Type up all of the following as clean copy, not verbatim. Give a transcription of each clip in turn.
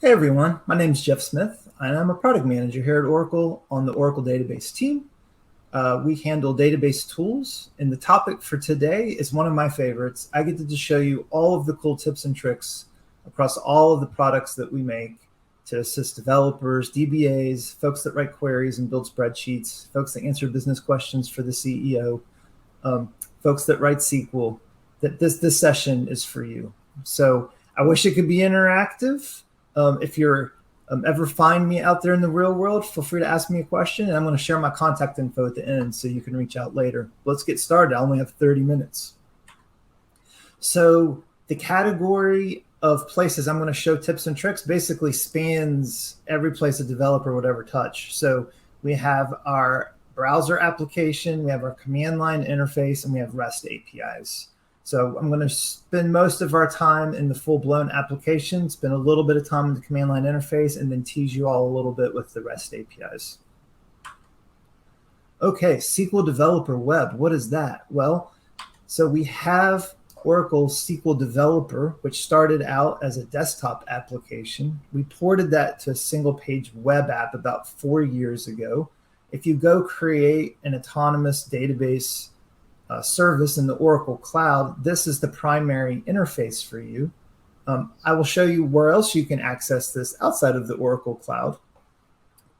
Hey everyone, my name is Jeff Smith, and I'm a product manager here at Oracle on the Oracle database team. We handle database tools, and the topic for today is one of my favorites. I get to just show you all of the cool tips and tricks across all of the products that we make to assist developers, DBAs, folks that write queries and build spreadsheets, folks that answer business questions for the CEO, folks that write SQL. That this session is for you. So I wish it could be interactive. If you're ever find me out there in the real world, feel free to ask me a question, and I'm going to share my contact info at the end so you can reach out later. Let's get started. I only have 30 minutes. So the category of places I'm going to show tips and tricks basically spans every place a developer would ever touch. So we have our browser application, we have our command line interface, and we have REST APIs. So I'm going to spend most of our time in the full-blown application, spend a little bit of time in the command line interface, and then tease you all a little bit with the REST APIs. Okay, SQL Developer Web, what is that? Well, so we have Oracle SQL Developer, which started out as a desktop application. We ported that to a single-page web app about 4 years ago. If you go create an autonomous database service in the Oracle Cloud, this is the primary interface for you. I will show you where else you can access this outside of the Oracle Cloud.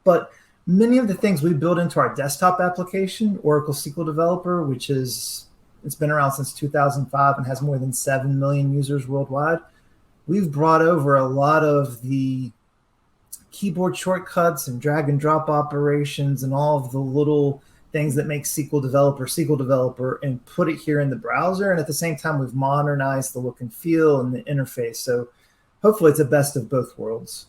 But many of the things we build into our desktop application, Oracle SQL Developer, it's been around since 2005 and has more than 7 million users worldwide. We've brought over a lot of the keyboard shortcuts and drag and drop operations and all of the little things that make SQL Developer, and put it here in the browser. And at the same time, we've modernized the look and feel and the interface. So hopefully it's the best of both worlds.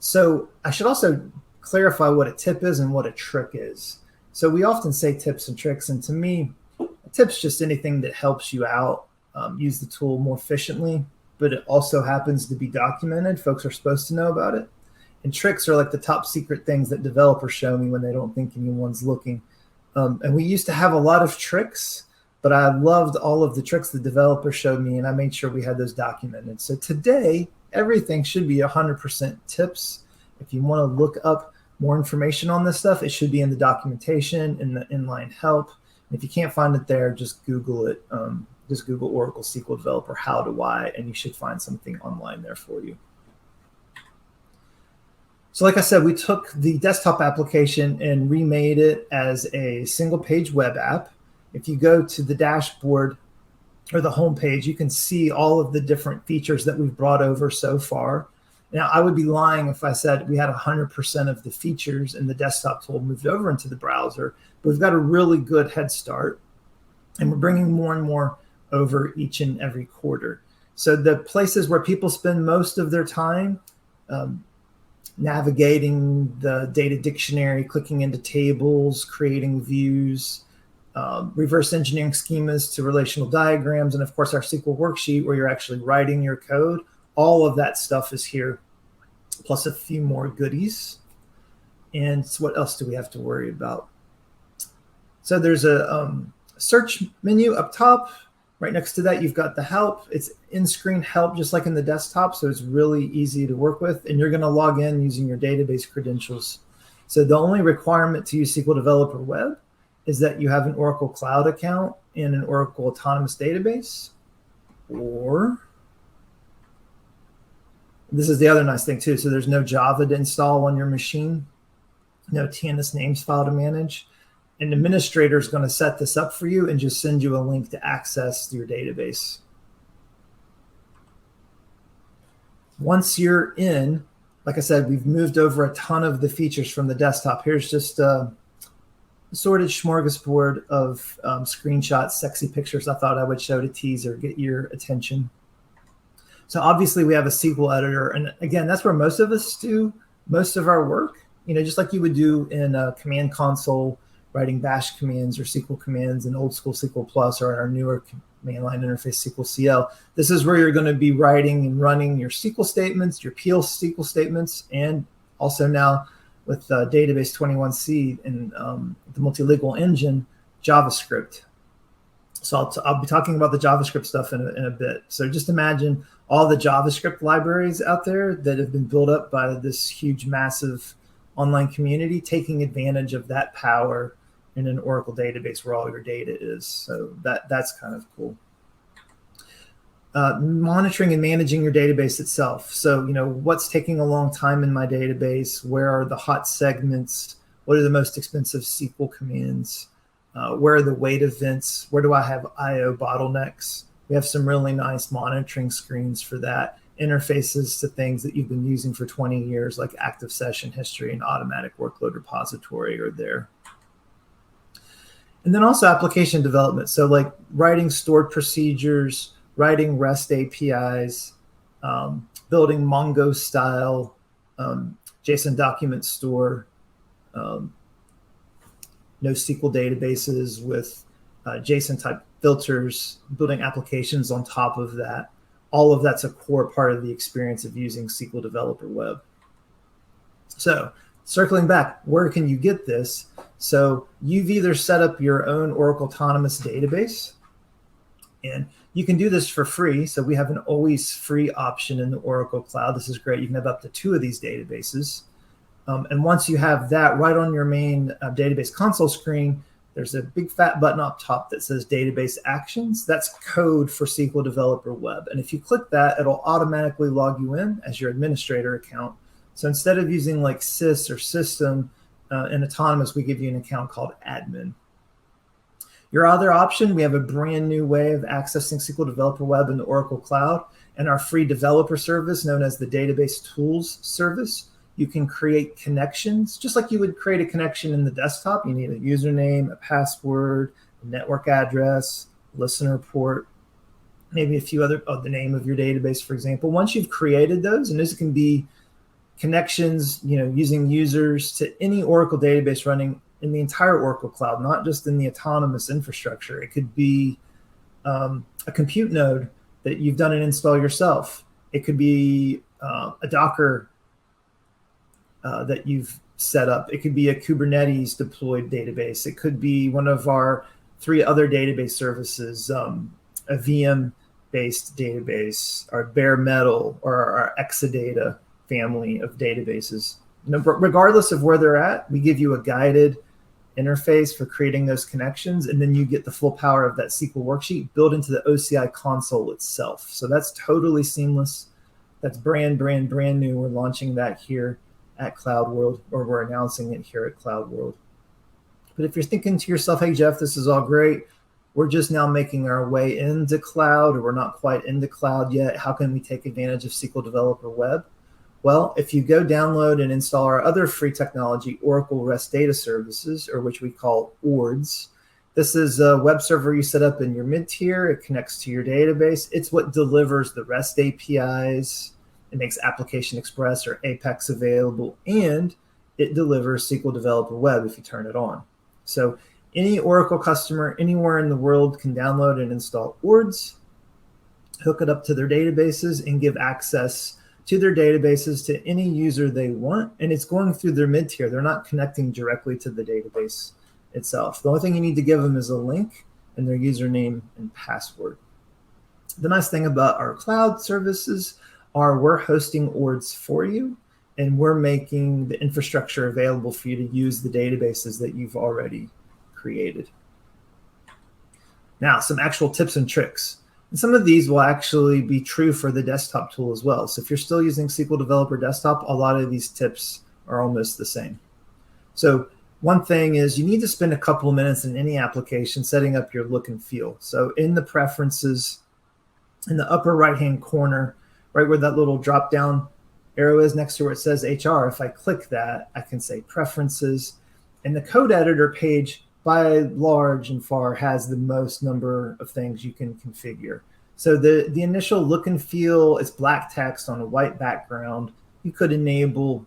So I should also clarify what a tip is and what a trick is. So we often say tips and tricks, and to me, a tip's just anything that helps you out, use the tool more efficiently, but it also happens to be documented. Folks are supposed to know about it. And tricks are like the top secret things that developers show me when they don't think anyone's looking. And we used to have a lot of tricks, but I loved all of the tricks the developers showed me, and I made sure we had those documented. So today, everything should be 100% tips. If you want to look up more information on this stuff, it should be in the documentation, in the inline help. And if you can't find it there, just Google it. Just Google Oracle SQL Developer how to why, and you should find something online there for you. So like I said, we took the desktop application and remade it as a single-page web app. If you go to the dashboard or the home page, you can see all of the different features that we've brought over so far. Now, I would be lying if I said we had 100% of the features in the desktop tool moved over into the browser, but we've got a really good head start, and we're bringing more and more over each and every quarter. So the places where people spend most of their time, navigating the data dictionary, clicking into tables, creating views, reverse engineering schemas to relational diagrams, and of course our SQL worksheet where you're actually writing your code. All of that stuff is here, plus a few more goodies. And so what else do we have to worry about? So there's a search menu up top. Right next to that, you've got the help. It's in-screen help, just like in the desktop, so it's really easy to work with. And you're going to log in using your database credentials. So the only requirement to use SQL Developer Web is that you have an Oracle Cloud account and an Oracle Autonomous Database. Or, this is the other nice thing too, so there's no Java to install on your machine, no TNS names file to manage. An administrator is going to set this up for you and just send you a link to access your database. Once you're in, like I said, we've moved over a ton of the features from the desktop. Here's just a sorted smorgasbord of screenshots, sexy pictures I thought I would show to tease or get your attention. So obviously we have a SQL editor. And again, that's where most of us do most of our work, just like you would do in a command console, writing bash commands or SQL commands in old school SQL Plus or our newer command line interface SQL CL. This is where you're going to be writing and running your SQL statements, your PL SQL statements, and also now with database 21C and the multilingual engine, JavaScript. So I'll be talking about the JavaScript stuff in a bit. So just imagine all the JavaScript libraries out there that have been built up by this huge, massive online community, taking advantage of that power in an Oracle database where all your data is. So that's kind of cool. Monitoring and managing your database itself. So, what's taking a long time in my database? Where are the hot segments? What are the most expensive SQL commands? Where are the wait events? Where do I have IO bottlenecks? We have some really nice monitoring screens for that. Interfaces to things that you've been using for 20 years, like active session history and automatic workload repository are there. And then also application development. So like writing stored procedures, writing REST APIs, building Mongo style JSON document store, NoSQL databases with JSON type filters, building applications on top of that. All of that's a core part of the experience of using SQL Developer Web. So circling back, where can you get this? So you've either set up your own Oracle Autonomous database, and you can do this for free. So we have an always free option in the Oracle Cloud. This is great. You can have up to 2 of these databases. And once you have that right on your main database console screen, there's a big fat button up top that says Database Actions. That's code for SQL Developer Web. And if you click that, it'll automatically log you in as your administrator account. So instead of using like sys or system in Autonomous, we give you an account called admin. Your other option, we have a brand new way of accessing SQL Developer Web in the Oracle Cloud and our free developer service known as the Database Tools service. You can create connections, just like you would create a connection in the desktop. You need a username, a password, a network address, listener port, maybe a few other, the name of your database, for example. Once you've created those, and this can be connections, using users to any Oracle database running in the entire Oracle Cloud, not just in the autonomous infrastructure. It could be a compute node that you've done an install yourself. It could be a Docker that you've set up. It could be a Kubernetes deployed database. It could be one of our 3 other database services, a VM-based database, our bare metal, or our Exadata family of databases. Regardless of where they're at, we give you a guided interface for creating those connections, and then you get the full power of that SQL worksheet built into the OCI console itself. So that's totally seamless. That's brand new. We're launching that here at CloudWorld, or we're announcing it here at CloudWorld. But if you're thinking to yourself, hey, Jeff, this is all great. We're just now making our way into cloud, or we're not quite into cloud yet. How can we take advantage of SQL Developer Web? Well, if you go download and install our other free technology, Oracle REST Data Services, or which we call ORDS, this is a web server you set up in your mid-tier. It connects to your database. It's what delivers the REST APIs. It makes Application Express or Apex available, and it delivers SQL Developer Web if you turn it on. So any Oracle customer anywhere in the world can download and install ORDS, hook it up to their databases, and give access to their databases to any user they want. And it's going through their mid-tier. They're not connecting directly to the database itself. The only thing you need to give them is a link and their username and password. The nice thing about our cloud services are we're hosting ORDS for you, and we're making the infrastructure available for you to use the databases that you've already created. Now, some actual tips and tricks. And some of these will actually be true for the desktop tool as well. So if you're still using SQL Developer Desktop, a lot of these tips are almost the same. So one thing is you need to spend a couple of minutes in any application setting up your look and feel. So in the preferences, in the upper right-hand corner, right where that little drop-down arrow is next to where it says HR, if I click that, I can say preferences. And the code editor page, by large and far, has the most number of things you can configure. So the initial look and feel is black text on a white background. You could enable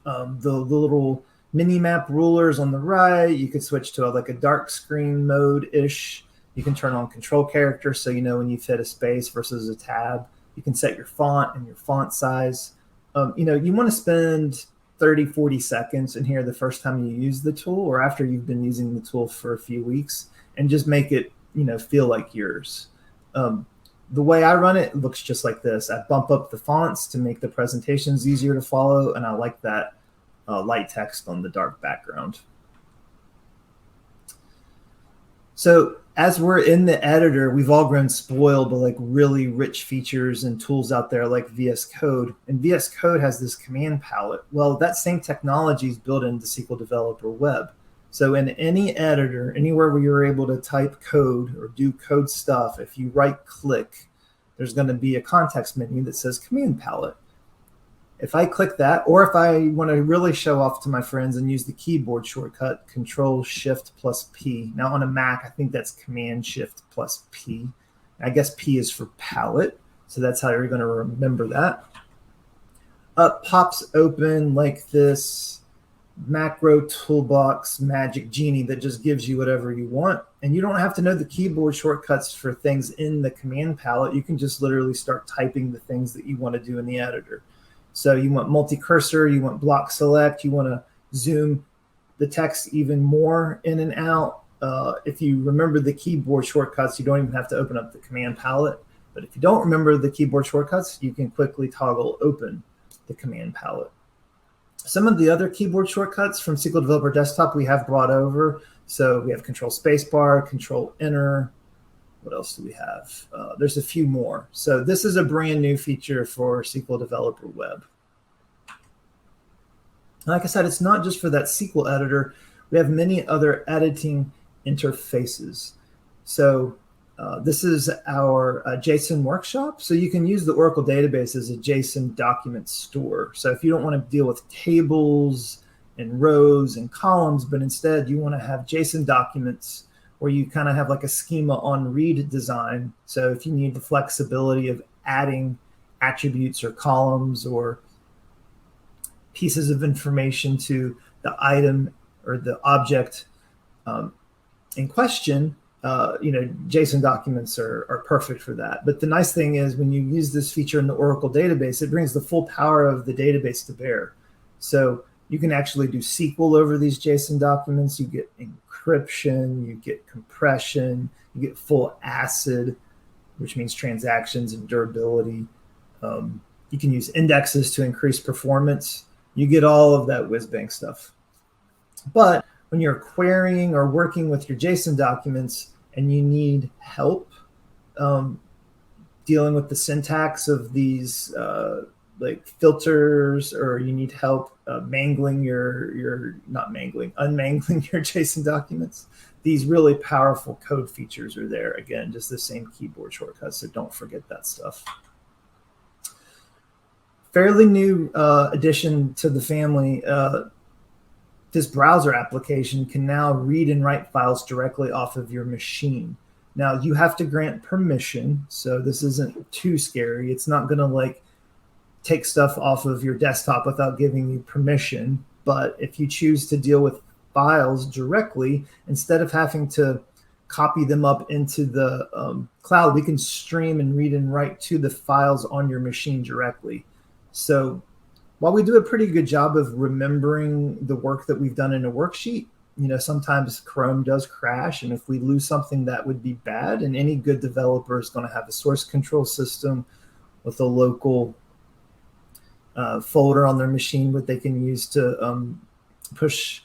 the little mini-map rulers on the right. You could switch to like a dark screen mode-ish. You can turn on control character so you know when you've hit a space versus a tab. You can set your font and your font size. You want to spend 30, 40 seconds in here the first time you use the tool, or after you've been using the tool for a few weeks, and just make it feel like yours. The way I run it looks just like this. I bump up the fonts to make the presentations easier to follow, and I like that light text on the dark background. So as we're in the editor, we've all grown spoiled by like really rich features and tools out there like VS Code. And VS Code has this command palette. Well, that same technology is built into SQL Developer Web. So in any editor, anywhere where you're able to type code or do code stuff, if you right click, there's going to be a context menu that says command palette. If I click that, or if I want to really show off to my friends and use the keyboard shortcut, Control-Shift+P. Now on a Mac, I think that's Command-Shift+P. I guess P is for palette, so that's how you're going to remember that. Pops open like this macro toolbox magic genie that just gives you whatever you want. And you don't have to know the keyboard shortcuts for things in the command palette. You can just literally start typing the things that you want to do in the editor. So you want multi-cursor, you want block select, you want to zoom the text even more in and out. If you remember the keyboard shortcuts, you don't even have to open up the command palette. But if you don't remember the keyboard shortcuts, you can quickly toggle open the command palette. Some of the other keyboard shortcuts from SQL Developer Desktop we have brought over. So we have Control Spacebar, Control Enter. What else do we have? There's a few more. So this is a brand new feature for SQL Developer Web. Like I said, it's not just for that SQL editor. We have many other editing interfaces. So this is our JSON workshop. So you can use the Oracle database as a JSON document store. So if you don't want to deal with tables and rows and columns, but instead you want to have JSON documents where you kind of have like a schema on read design. So if you need the flexibility of adding attributes or columns or pieces of information to the item or the object in question, JSON documents are perfect for that. But the nice thing is when you use this feature in the Oracle database, it brings the full power of the database to bear. So you can actually do SQL over these JSON documents. You get encryption, you get compression, you get full ACID, which means transactions and durability. You can use indexes to increase performance. You get all of that whiz-bang stuff. But when you're querying or working with your JSON documents and you need help dealing with the syntax of these like filters, or you need help unmangling your JSON documents, these really powerful code features are there. Again, just the same keyboard shortcuts, so don't forget that stuff. Fairly new addition to the family. This browser application can now read and write files directly off of your machine. Now you have to grant permission, so this isn't too scary. It's not gonna like take stuff off of your desktop without giving you permission. But if you choose to deal with files directly, instead of having to copy them up into the cloud, we can stream and read and write to the files on your machine directly. So while we do a pretty good job of remembering the work that we've done in a worksheet, sometimes Chrome does crash. And if we lose something, that would be bad. And any good developer is going to have a source control system with a local folder on their machine that they can use to push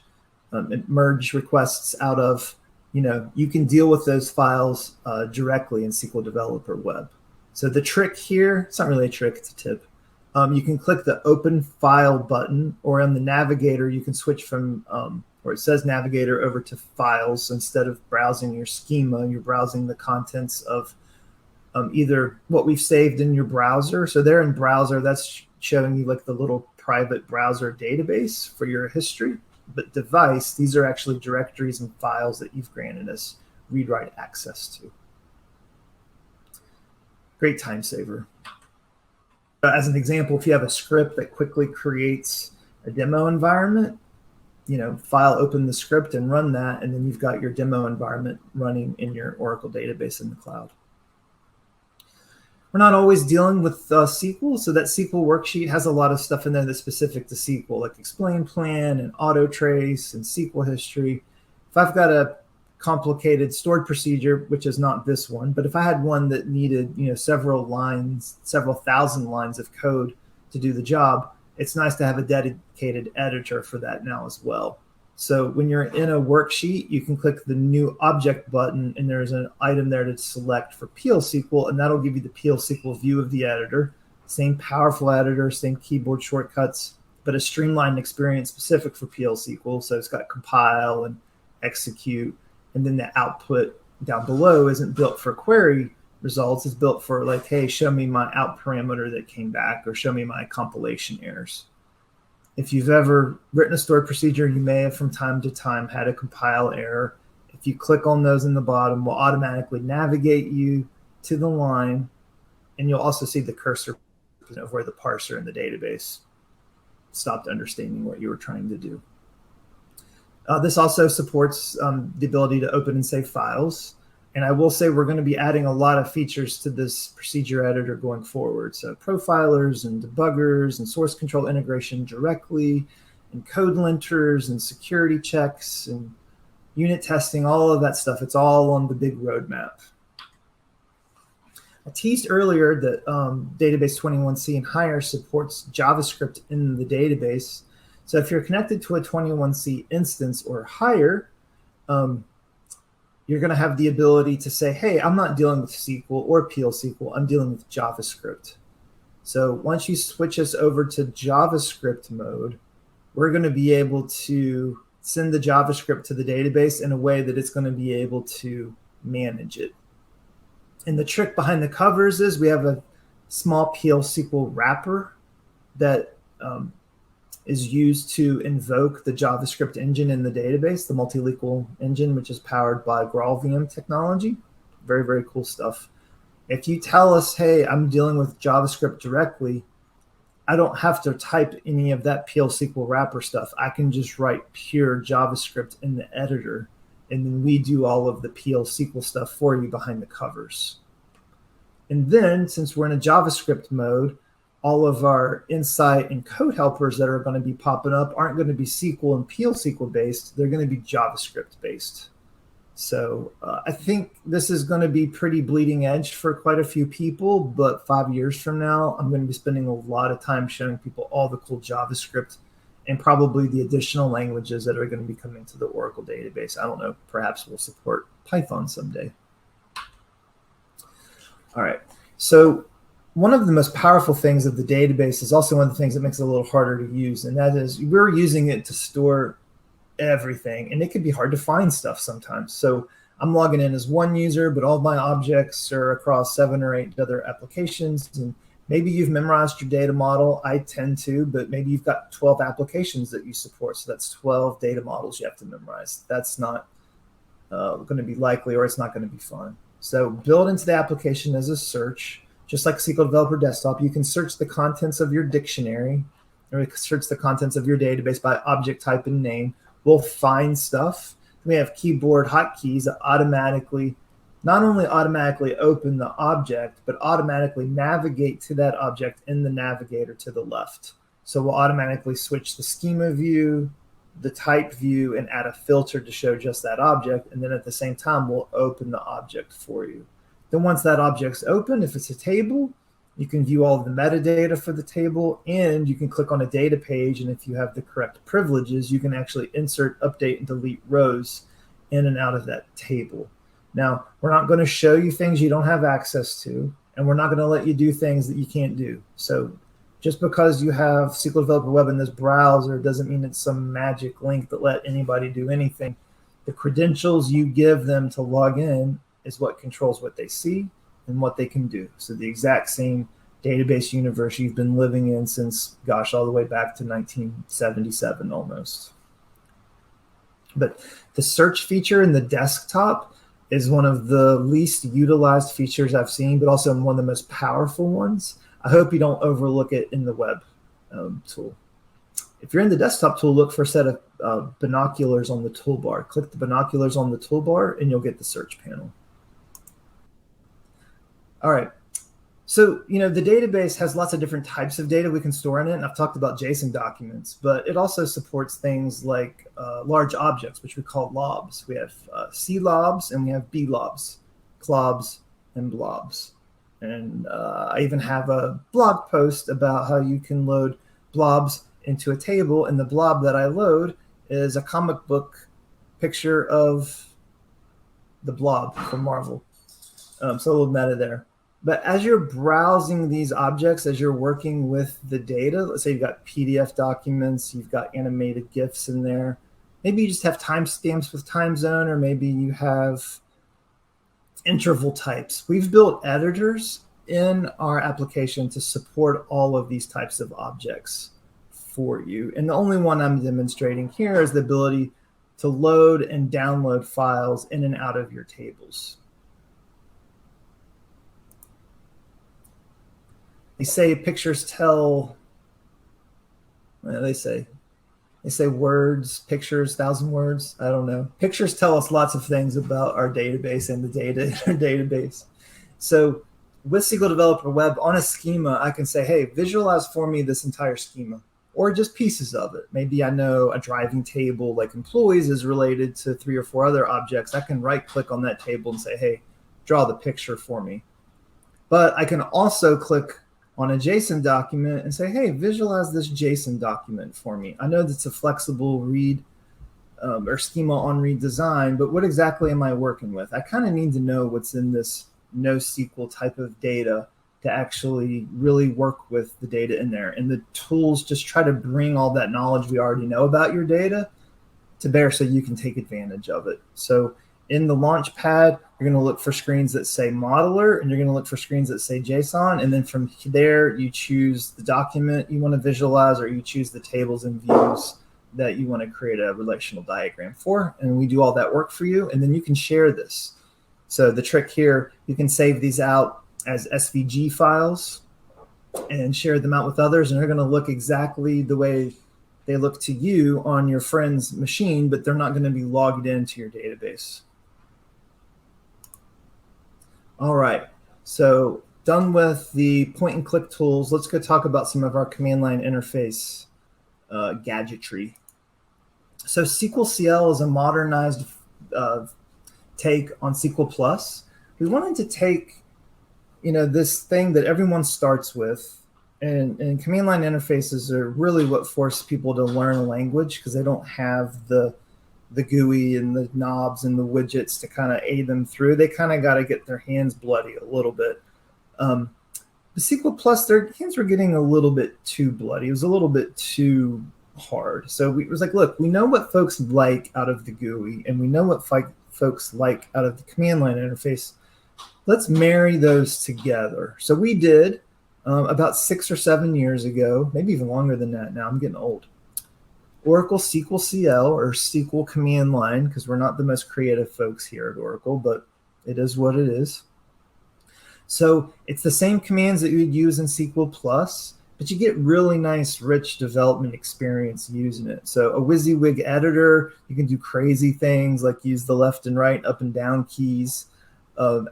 merge requests out of. You can deal with those files directly in SQL Developer Web. So the trick here, it's not really a trick, it's a tip. You can click the Open File button, or on the navigator, you can switch from where it says Navigator over to Files. So instead of browsing your schema, you're browsing the contents of either what we've saved in your browser. So there in browser, that's showing you like the little private browser database for your history. But device, these are actually directories and files that you've granted us read-write access to. Great time saver. As an example, if you have a script that quickly creates a demo environment, file open the script and run that, and then you've got your demo environment running in your Oracle database in the cloud. We're not always dealing with SQL, so that SQL worksheet has a lot of stuff in there that's specific to SQL, like explain plan and auto trace and SQL history. If I've got a complicated stored procedure, which is not this one, but if I had one that needed, several lines, several thousand lines of code to do the job, it's nice to have a dedicated editor for that now as well. So when you're in a worksheet, you can click the new object button, and there's an item there to select for PL SQL, and that'll give you the PL SQL view of the editor. Same powerful editor, same keyboard shortcuts, but a streamlined experience specific for PL SQL. So it's got compile and execute, and then the output down below isn't built for query results. It's built for like, hey, show me my out parameter that came back, or show me my compilation errors. If you've ever written a stored procedure, you may have from time to time had a compile error. If you click on those in the bottom, we'll automatically navigate you to the line, and you'll also see the cursor of where the parser in the database stopped understanding what you were trying to do. This also supports the ability to open and save files. And I will say we're going to be adding a lot of features to this procedure editor going forward. So profilers and debuggers and source control integration directly, and code linters and security checks and unit testing, all of that stuff. It's all on the big roadmap. I teased earlier that database 21c and higher supports JavaScript in the database. So if you're connected to a 21c instance or higher, you're going to have the ability to say, hey, I'm not dealing with SQL or PL SQL. I'm dealing with JavaScript. So once you switch us over to JavaScript mode, we're going to be able to send the JavaScript to the database in a way that it's going to be able to manage it. And the trick behind the covers is we have a small PL SQL wrapper that is used to invoke the JavaScript engine in the database, the multi-legal engine, which is powered by GraalVM technology. Very, very cool stuff. If you tell us, hey, I'm dealing with JavaScript directly, I don't have to type any of that PL SQL wrapper stuff. I can just write pure JavaScript in the editor, and then we do all of the PL SQL stuff for you behind the covers. And then, since we're in a JavaScript mode, all of our insight and code helpers that are going to be popping up aren't going to be SQL and PL SQL based. They're going to be JavaScript based. So I think this is going to be pretty bleeding edge for quite a few people, but 5 years from now, I'm going to be spending a lot of time showing people all the cool JavaScript and probably the additional languages that are going to be coming to the Oracle database. I don't know, perhaps we'll support Python someday. All right, so one of the most powerful things of the database is also one of the things that makes it a little harder to use, and that is we're using it to store everything, and it can be hard to find stuff sometimes. So I'm logging in as one user, but all of my objects are across 7 or 8 other applications, and maybe you've memorized your data model. I tend to, but maybe you've got 12 applications that you support, so that's 12 data models you have to memorize. That's not going to be likely, or it's not going to be fun. So build into the application as a search. Just like SQL Developer Desktop, you can search the contents of your dictionary, or search the contents of your database by object type and name. We'll find stuff. We have keyboard hotkeys that automatically, not only automatically open the object, but automatically navigate to that object in the navigator to the left. So we'll automatically switch the schema view, the type view, and add a filter to show just that object. And then at the same time, we'll open the object for you. Then once that object's open, if it's a table, you can view all of the metadata for the table, and you can click on a data page, and if you have the correct privileges, you can actually insert, update, and delete rows in and out of that table. Now, we're not going to show you things you don't have access to, and we're not going to let you do things that you can't do. So just because you have SQL Developer Web in this browser doesn't mean it's some magic link that let anybody do anything. The credentials you give them to log in is what controls what they see and what they can do. So the exact same database universe you've been living in since, gosh, all the way back to 1977 almost. But the search feature in the desktop is one of the least utilized features I've seen, but also one of the most powerful ones. I hope you don't overlook it in the web tool. If you're in the desktop tool, look for a set of binoculars on the toolbar. Click the binoculars on the toolbar, and you'll get the search panel. All right. So, the database has lots of different types of data we can store in it. And I've talked about JSON documents, but it also supports things like large objects, which we call lobs. We have C lobs and we have B lobs, clobs and blobs. And I even have a blog post about how you can load blobs into a table. And the blob that I load is a comic book picture of the Blob from Marvel. So a little meta there. But as you're browsing these objects, as you're working with the data, let's say you've got PDF documents, you've got animated GIFs in there. Maybe you just have timestamps with time zone, or maybe you have interval types. We've built editors in our application to support all of these types of objects for you. And the only one I'm demonstrating here is the ability to load and download files in and out of your tables. They say pictures tell, well, they say words, pictures, 1,000 words. I don't know. Pictures tell us lots of things about our database and the data in our database. So with SQL Developer Web on a schema, I can say, hey, visualize for me this entire schema, or just pieces of it. Maybe I know a driving table like employees is related to 3 or 4 other objects. I can right click on that table and say, hey, draw the picture for me. But I can also click on a JSON document and say, hey, visualize this JSON document for me. I know that's a flexible read or schema on read design, but what exactly am I working with? I kind of need to know what's in this NoSQL type of data to actually really work with the data in there. And the tools just try to bring all that knowledge we already know about your data to bear so you can take advantage of it. So in the launch pad, you're going to look for screens that say modeler, and you're going to look for screens that say JSON. And then from there, you choose the document you want to visualize, or you choose the tables and views that you want to create a relational diagram for. And we do all that work for you. And then you can share this. So the trick here, you can save these out as SVG files and share them out with others. And they're going to look exactly the way they look to you on your friend's machine, but they're not going to be logged into your database. All right, so done with the point and click tools. Let's go talk about some of our command line interface gadgetry. So SQL CL is a modernized take on SQL+. We wanted to take, this thing that everyone starts with, and command line interfaces are really what force people to learn a language because they don't have the GUI and the knobs and the widgets to kind of aid them through. They kind of got to get their hands bloody a little bit. The SQL+, their hands were getting a little bit too bloody. It was a little bit too hard. So it was like, look, we know what folks like out of the GUI, and we know what folks like out of the command line interface. Let's marry those together. So we did about 6 or 7 years ago, maybe even longer than that now. I'm getting old. Oracle SQL CL, or SQL command line, because we're not the most creative folks here at Oracle, but it is what it is. So it's the same commands that you would use in SQL+, but you get really nice, rich development experience using it. So a WYSIWYG editor, you can do crazy things like use the left and right, up and down keys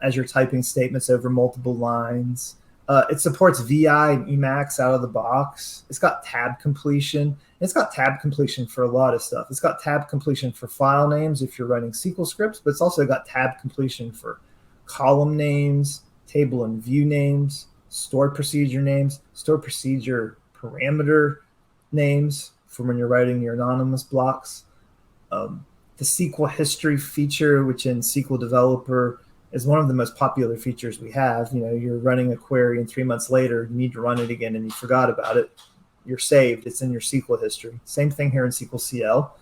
as you're typing statements over multiple lines. It supports VI and Emacs out of the box. It's got tab completion. It's got tab completion for a lot of stuff. It's got tab completion for file names if you're writing SQL scripts, but it's also got tab completion for column names, table and view names, stored procedure names, stored procedure parameter names for when you're writing your anonymous blocks. The SQL history feature, which in SQL Developer is one of the most popular features we have. You're running a query and 3 months later, you need to run it again and you forgot about it. You're saved. It's in your SQL history. Same thing here in SQL CL.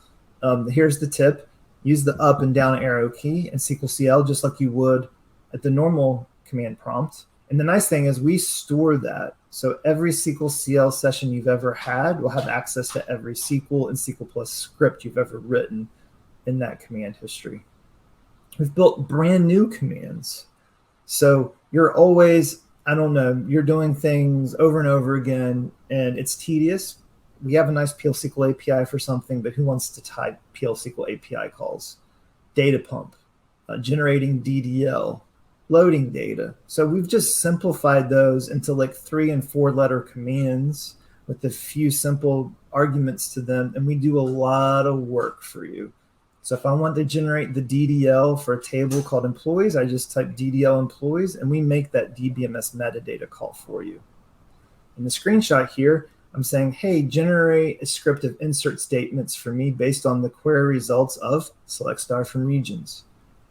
Here's the tip. Use the up and down arrow key in SQL CL just like you would at the normal command prompt. And the nice thing is we store that. So every SQL CL session you've ever had will have access to every SQL and SQL+ script you've ever written in that command history. We've built brand new commands. So you're always, you're doing things over and over again, and it's tedious. We have a nice PL SQL API for something, but who wants to type PL SQL API calls? Data pump, generating DDL. loading data. So we've just simplified those into like 3 and 4 letter commands with a few simple arguments to them, and we do a lot of work for you. So if I want to generate the DDL for a table called employees, I just type DDL employees, and we make that DBMS metadata call for you. In the screenshot here, I'm saying, hey, generate a script of insert statements for me based on the query results of select star from regions.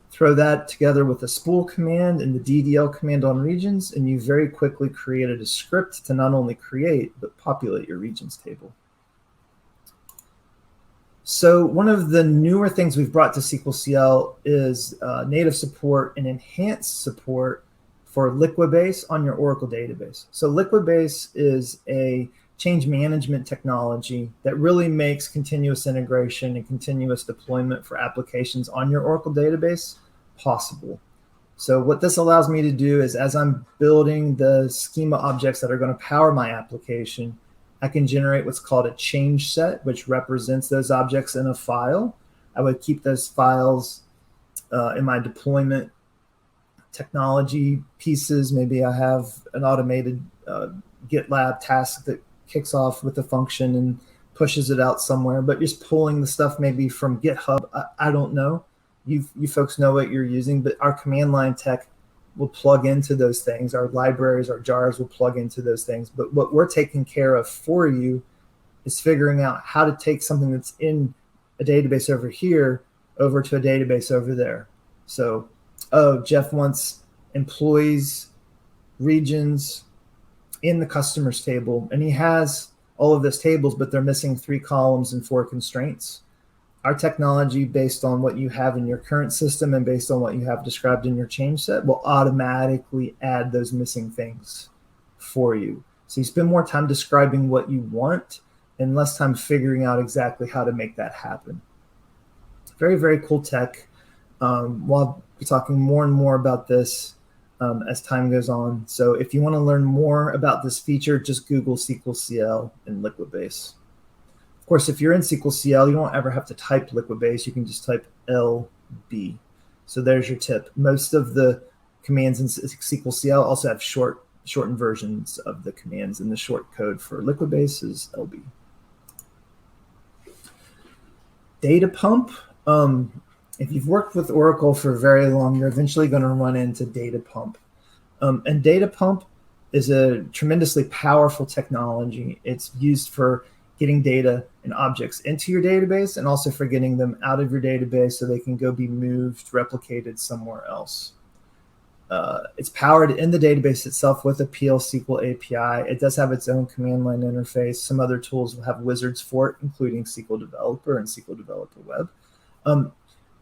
Throw that together with a spool command and the DDL command on regions, and you very quickly created a script to not only create, but populate your regions table. So one of the newer things we've brought to SQL CL is native support and enhanced support for Liquibase on your Oracle database. So Liquibase is a change management technology that really makes continuous integration and continuous deployment for applications on your Oracle database possible. So what this allows me to do is, as I'm building the schema objects that are going to power my application, I can generate what's called a change set, which represents those objects in a file. I would keep those files in my deployment technology pieces. Maybe I have an automated GitLab task that kicks off with a function and pushes it out somewhere, but just pulling the stuff maybe from GitHub. I don't know. You folks know what you're using, but our command line tech will plug into those things. Our libraries, our jars will plug into those things. But what we're taking care of for you is figuring out how to take something that's in a database over here over to a database over there. So, oh, Jeff wants employees, regions in the customers table, and he has all of those tables, but they're missing 3 columns and 4 constraints. Our technology, based on what you have in your current system and based on what you have described in your change set, will automatically add those missing things for you. So you spend more time describing what you want and less time figuring out exactly how to make that happen. Very, very cool tech. We'll be talking more and more about this as time goes on. So if you want to learn more about this feature, just Google SQL CL and Liquibase. Of course, if you're in SQL CL, you don't ever have to type Liquibase. You can just type LB. So there's your tip. Most of the commands in SQL CL also have shortened versions of the commands, and the short code for Liquibase is LB. Data pump. If you've worked with Oracle for very long, you're eventually going to run into data pump. And data pump is a tremendously powerful technology. It's used for getting data and objects into your database and also for getting them out of your database so they can go be moved, replicated somewhere else. It's powered in the database itself with a PL SQL API. It does have its own command line interface. Some other tools will have wizards for it, including SQL Developer and SQL Developer Web.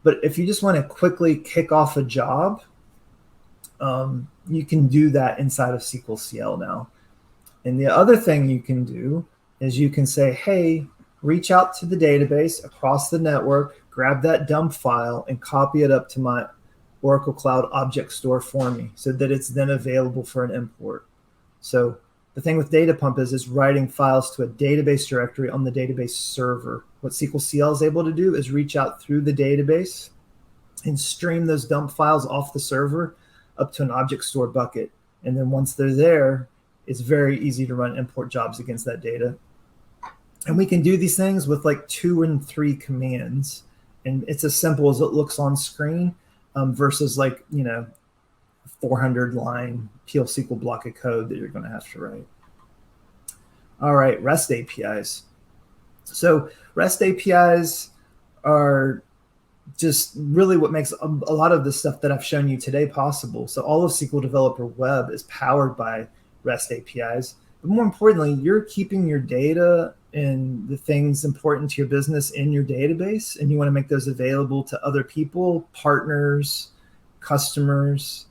But if you just want to quickly kick off a job, you can do that inside of SQL CL now. And the other thing you can do is you can say, hey, reach out to the database across the network, grab that dump file, and copy it up to my Oracle Cloud Object Store for me so that it's then available for an import. So the thing with data pump is writing files to a database directory on the database server. What SQL CL is able to do is reach out through the database and stream those dump files off the server up to an object store bucket. And then once they're there, it's very easy to run import jobs against that data. And we can do these things with like 2 and 3 commands. And it's as simple as it looks on screen versus like, 400 line PL SQL block of code that you're going to have to write. All right, REST APIs. So REST APIs are just really what makes a lot of the stuff that I've shown you today possible. So all of SQL Developer Web is powered by REST APIs. But more importantly, you're keeping your data and the things important to your business in your database, and you want to make those available to other people, partners, customers,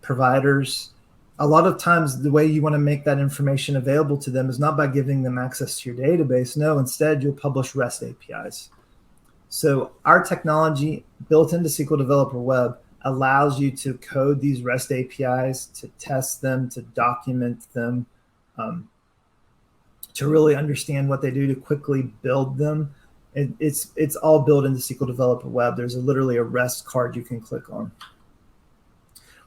providers. A lot of times the way you want to make that information available to them is not by giving them access to your database. No, instead you'll publish REST APIs. So our technology built into SQL Developer Web allows you to code these REST APIs, to test them, to document them, to really understand what they do, to quickly build them. It's all built into SQL Developer Web. There's literally a REST card you can click on.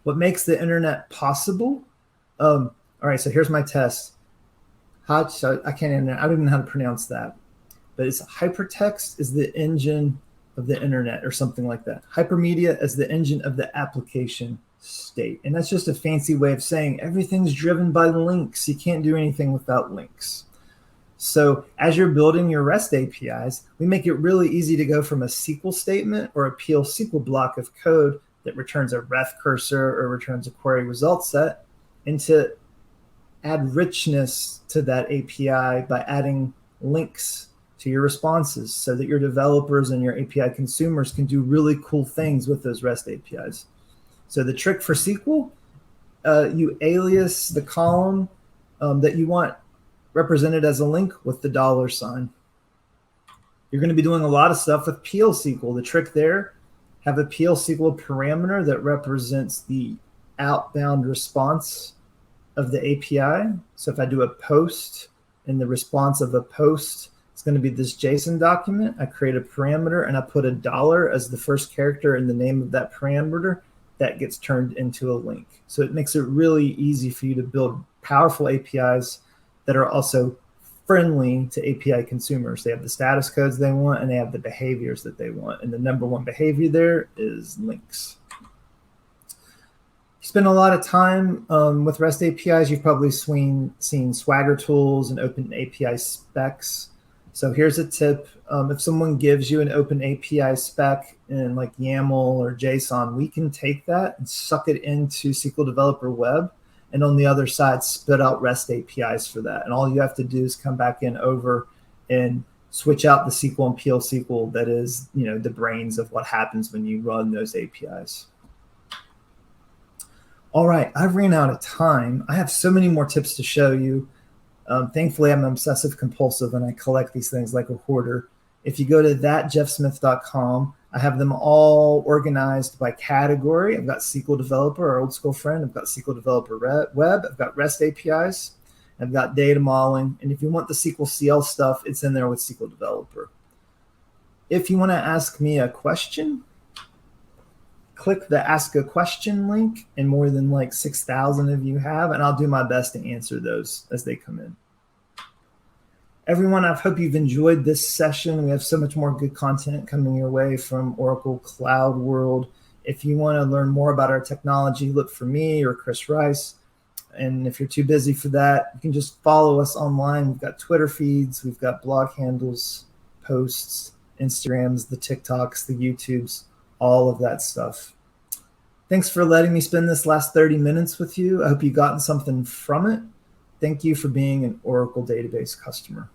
What makes the internet possible? All right, so here's my test. So I don't even know how to pronounce that, but it's hypertext is the engine of the internet or something like that. Hypermedia is the engine of the application state. And that's just a fancy way of saying everything's driven by links. You can't do anything without links. So as you're building your REST APIs, we make it really easy to go from a SQL statement or a PL SQL block of code that returns a ref cursor or returns a query result set, and to add richness to that API by adding links to your responses so that your developers and your API consumers can do really cool things with those REST APIs. So the trick for SQL, you alias the column that you want represented as a link with the $sign. You're going to be doing a lot of stuff with PL SQL. The trick there, have a PL SQL parameter that represents the outbound response of the API. So if I do a post and the response of a post, it's going to be this JSON document. I create a parameter and I put $, as the first character in the name of that parameter. That gets turned into a link. So it makes it really easy for you to build powerful APIs that are also friendly to API consumers. They have the status codes they want and they have the behaviors that they want. And the number one behavior there is links. You spend a lot of time with REST APIs. You've probably seen Swagger tools and open API specs. So here's a tip. If someone gives you an open API spec in like YAML or JSON, we can take that and suck it into SQL Developer Web, and on the other side, spit out REST APIs for that. And all you have to do is come back in over and switch out the SQL and PL SQL that is, the brains of what happens when you run those APIs. All right, I've ran out of time. I have so many more tips to show you. Thankfully, I'm obsessive compulsive and I collect these things like a hoarder. If you go to thatjeffsmith.com, I have them all organized by category. I've got SQL Developer, our old school friend. I've got SQL Developer Web. I've got REST APIs. I've got data modeling. And if you want the SQL CL stuff, it's in there with SQL Developer. If you want to ask me a question, click the Ask a Question link, and more than like 6,000 of you have, and I'll do my best to answer those as they come in. Everyone, I hope you've enjoyed this session. We have so much more good content coming your way from Oracle CloudWorld. If you want to learn more about our technology, look for me or Chris Rice. And if you're too busy for that, you can just follow us online. We've got Twitter feeds, we've got blog handles, posts, Instagrams, the TikToks, the YouTubes, all of that stuff. Thanks for letting me spend this last 30 minutes with you. I hope you've gotten something from it. Thank you for being an Oracle database customer.